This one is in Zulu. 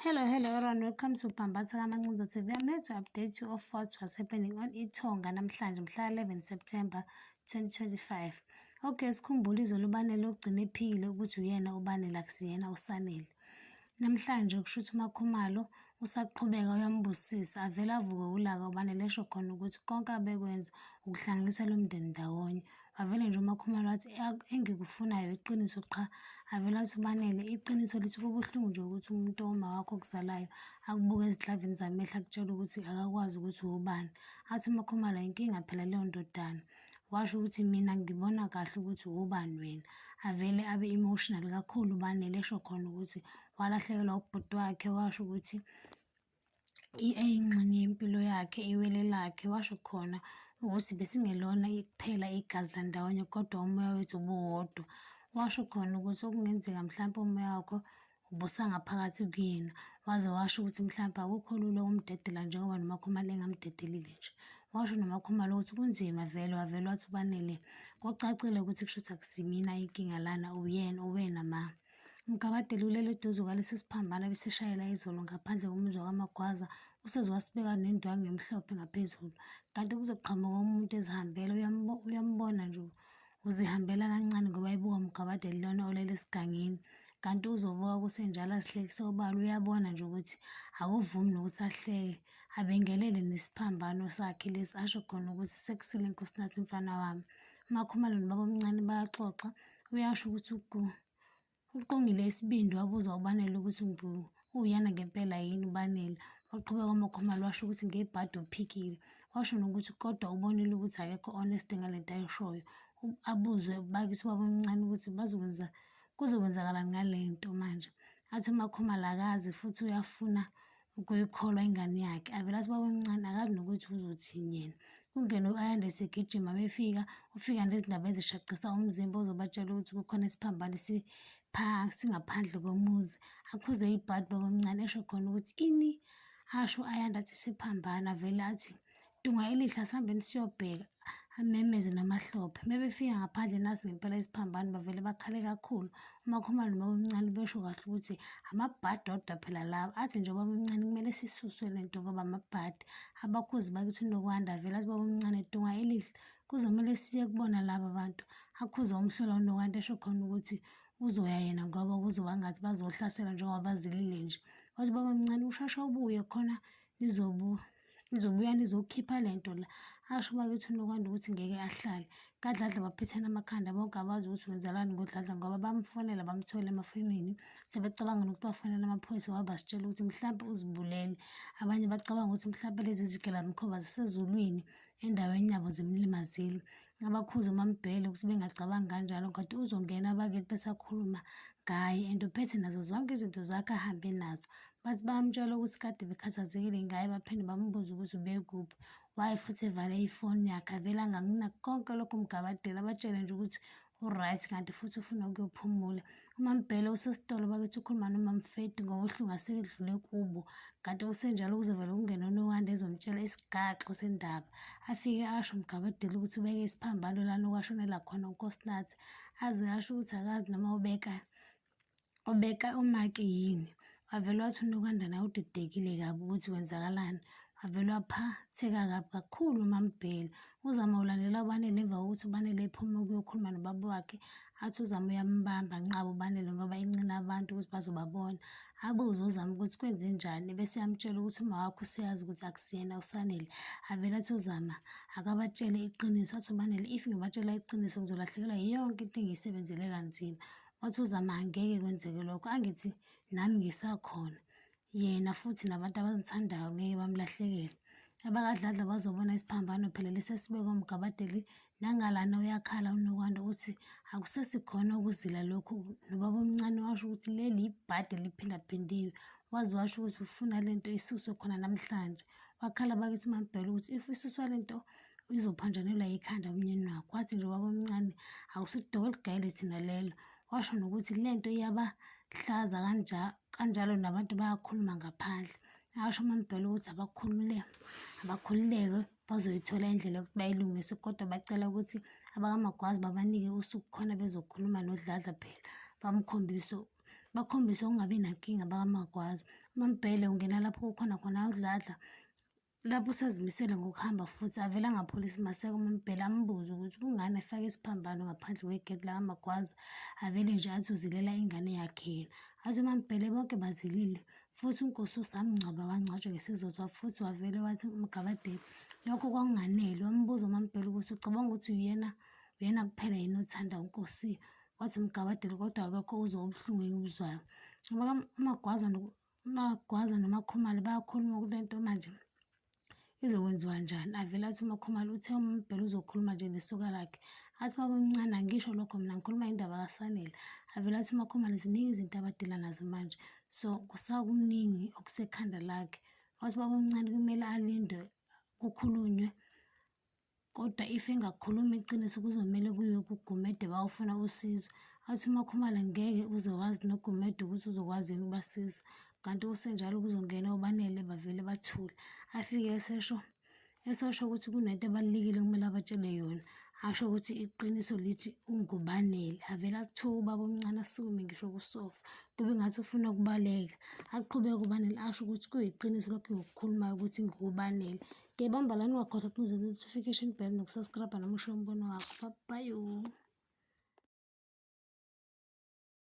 Hello everyone, welcome to Pambatha Kamancinza TV. I'm here to update you of what was happening on iTonga namhlanje mhla 11 September 2025. Okay, sikhumbule izolo uBanele ugcina ephikile ukuthi uyena uBanele akusiyena uSanele. Namhlanje kusho ukuthi uMakhumalo usaqhubeka uyambusisa avela avuke ulaka uBanele esho khona ukuthi konke abekwenza ukuhlanganisa lo mndeni ndawonye. Avele nje uMakhumalo wathi engikufunayo iqiniso qha. Avela athi uBanele iqiniso lithi kubuhlungu nje ukuthi umuntu oma wakho okuzalayo akubuke ezidlavini zamehla akutshela ukuthi akakwazi ukuthi ubani. Athi uMakhumalo inkinga phela leyo ndodana. Washo ukuthi mina ngibona kahle ukuthi ubani wena. Avele abe emotional kakhulu uBanele esho khona ukuthi walahlekelwa ubhuti wakhe, washo ukuthi ingxenye yempilo yakhe iwele lakhe. Washo khona ukuthi besingelona kuphela igazi landawonye kodwa umoya wethu ubuwodwa. Washo khona ukuthi okungenzeka mhlawumbe umoya wakho ubusangaphakathi kuyena, waze washo ukuthi mhlawumbe akukho lula ukumdedela njengoba noMakhumalo engamdedelile nje. Washo noMakhumalo ukuthi kunzima vele, wavele wathi uBanele kucacile ukuthi kusho ukuthi akusimina inkinga lana uwena ma. Mgabadeli ulele eduze kwalesi siphambano besishayela izolo ngaphandle komuzi kaMagwaza, usezwasibeka nendwangu emhlophe ngaphezulu. Kanti kuzoqhamuka umuntu ezihambela, uyambona nje uzihambela kancane ngoba ibuka umgabadeli lona olele esigangeni. Kanti uzovuka kusenjalo asihlekise obala, uyabona nje ukuthi akuvumi nokuthi ahleke. Abengelele nesiphambano sakhe lesi, asho khona ukuthi sekusile Nkosinathi mfana wami. uMakhumalo nobaba omncane bayaxoxa, uyasho ukuthi uqongile isibindi wabuza uBanele ukuthi uyena ngempela yini uBanele. Waqhubeka uMakhumalo washo ukuthi ngebhadi uphikile. Washo nokuthi kodwa ubonile ukuthi akekho honest ngalento ayishoyo. Abuze bakithi ubaba omncane ukuthi kuzokwenzakalani ngalento manje. Athi uMakhumalo akazi futhi uyafuna ukuyikholwa ingane yakhe. Avela athi ubaba omncane akazi nokuthi uzothini yena. Kungena u-Ayanda esegijima ufika nezindaba ezishaqisa umzimba ozobatshela ukuthi kukhona isiphambano singaphandle komuzi. Akhuze ibhadi baba omncane esho khona ukuthi ini. Asho u-Ayanda athi siphambana, avele athi dunga elihle asihambeni siyobheka, amemeze namahlophe. Mebefika ngaphandle nasi ngempela isiphambano bavele bakhale kakhulu. uMakhumalo nobaba omncane besho kahle ukuthi amabhadi odwa phela lawa. Athi nje ubaba omncane kumele sisuswe lento ngoba amabhadi. Abakhuzi bakithi uNokwanda avela athi ubaba omncane dunga elihle kuzomele siye kubona laba bantu. Akhuze umhlola uNokwanda esho khona ukuthi uzoya yena ngoba kuzoba ngathi bazohlasela njengoba bazilile nje. Wathi ubaba omncane ushasha ubuye khona nizobuya nizokhipha lento la. Asho bakithi uNokwanda ukuthi ngeke ahlale. KaDladla baphethena amakhanda bonke abazi ukuthi wenzelani ngoDladla ngoba bamfonela bamthola emafonini. Sebecabanga nokuthi bafonela amaphoyisa ngoba basitshela ukuthi mhlawumbe uzibulele. Abanye bacabanga ukuthi mhlawumbe lezi zigilamkhuba zisezulwini endaweni yabo zimlimazile. Abakhuza uMaMbhele ukuthi bengacabangi kanjalo kanti uzongena abakithi besakhuluma ngaye and uphethe nazo zonke izinto zakhe ahambe nazo. Bathi bayamtshela ukuthi kade bekhathazekile ngaye, baphinde bambuza ukuthi ubekuphi. Waye futhi evale ifoni yakhe avele angakunaki konke lokho umgabadela abatshele nje ukuthi u-right kanti futhi ufuna ukuyophumula. uMaMbhele usesitolo bakithi ukhuluma noMamFeti ngobuhlungu asebedlule kubo. Kanti kusenjalo kuzovela kungena uNokwanda ezomtshela isigaxo sendaba. Afike asho umgabadela ukuthi ubeke isiphambano lana okwashonela khona uNkosinathi. Aze asho ukuthi akazi noma ubeka umake yini. Wavele wathi uNokwanda nawe udidekile kabi ukuthi wenzakalani. Wavele waphatheka kabi kakhulu uMaMbhele. Uzama ulandela uBanele emva kokuthi uBanele ephume ukuyokhuluma nobaba wakhe. Athi uzama uyambamba nqaba uBanele ngoba incina abantu ukuthi bazobabona. Abuze uzama ukuthi kwenzenjani bese yamtshela ukuthi uma wakho useyazi ukuthi akusiyena uSanele. Avele athi uzama akabatshele iqiniso. Athi uBanele if ngibatshela iqiniso ngizolahlekelwa yonke into engiyisebenzele kanzima. Wathi uzama angeke kwenzeke lokho, angithi nami ngisakhona yena futhi nabantu abamthandayo ngeke bamlahlekele. AbakaDladla bazobona isiphambano phela lesesibekwa umgabadeli nangalana uyakhala uNokwanda ukuthi akusesikhona ukuzila lokhu. Nobaba omncane washo ukuthi leli ibhadi liphindaphindiwe. Wazi washo ukuthi ufuna lento isuswe khona namhlanje. Wakhala bakithi uMaMbhele ukuthi if isuswa lento izophanjanelwa ikhanda umnyeni wakho. Wathi nje ubaba omncane awusidoko eligayile thina lelo. Washo nokuthi lento iyabahlaza kanjalo nabantu bayakhuluma ngaphandle. Asho uMaMbhele ukuthi abakhululeke bazoyithola indlela yokuthi bayilungise kodwa bacela ukuthi abakaMagwazi babanike usuku khona bezokhuluma noDladla phela bamkhombise bakhombise ukungabi nankinga bakaMagwaza. uMaMbhele ungena lapho kukhona khona udladla, lapho usazimisele ngokuhamba futhi avele angapholisi maseko. uMaMbhele ambuze ukuthi kungani efake isiphambano ngaphandle kwegeti lakaMagwaza, avele nje athi uzilela ingane yakhe yena. Athi uMaMbhele bonke bazilile futhi uNkosi amngcwaba wangcwatshwa ngesizotha futhi wavele wathi uMgabadeli lokho kwakunganele. Wambuza uMaMbhele ukuthi ucabanga ukuthi uyena kuphela yini othanda uNkosi. Wathi uMgabadeli kodwa akekho uzwa ubuhlungu engibuzwayo. uMagwaza noMakhumalo bayakhuluma kule nto manje izokwenziwa njani. Avele athi uMakhumalo uthe uMaMbhele uzokhuluma nje nesoka lakhe. Athi baba omncane angisho lokho mina ngikhuluma indaba kaSanele. Avele athi uMakhumalo ziningi izinto abadila nazo manje, so kusakuningi okusekhanda lakhe. Wathi baba omncane kumele alinde kukhulunywe, kodwa if engakhuluma iqiniso kuzomele kuyiwe kuGumede bayofuna usizo. Athi uMakhumalo ngeke uze wazi noGumede ukuthi uzokwazi yini ukubasiza, kanti kusenjalo kuzongena uBanele bavele bathule. Afike esesho ukuthi kunento ebalulekile kumele abatshele yona, asho ukuthi iqiniso lithi unguBanele. Avele akuthuka ubaba omncane asukume ngisho kusofa, kube ngathi ufuna ukubaleka. Aqhubeke uBanele asho ukuthi kuyiqiniso lokho ngokukhulumayo ukuthi nguBanele. Bamba lana ungakhohlwa ukuze notification bell nokusubscribe noma usho umbono wakho. Bye.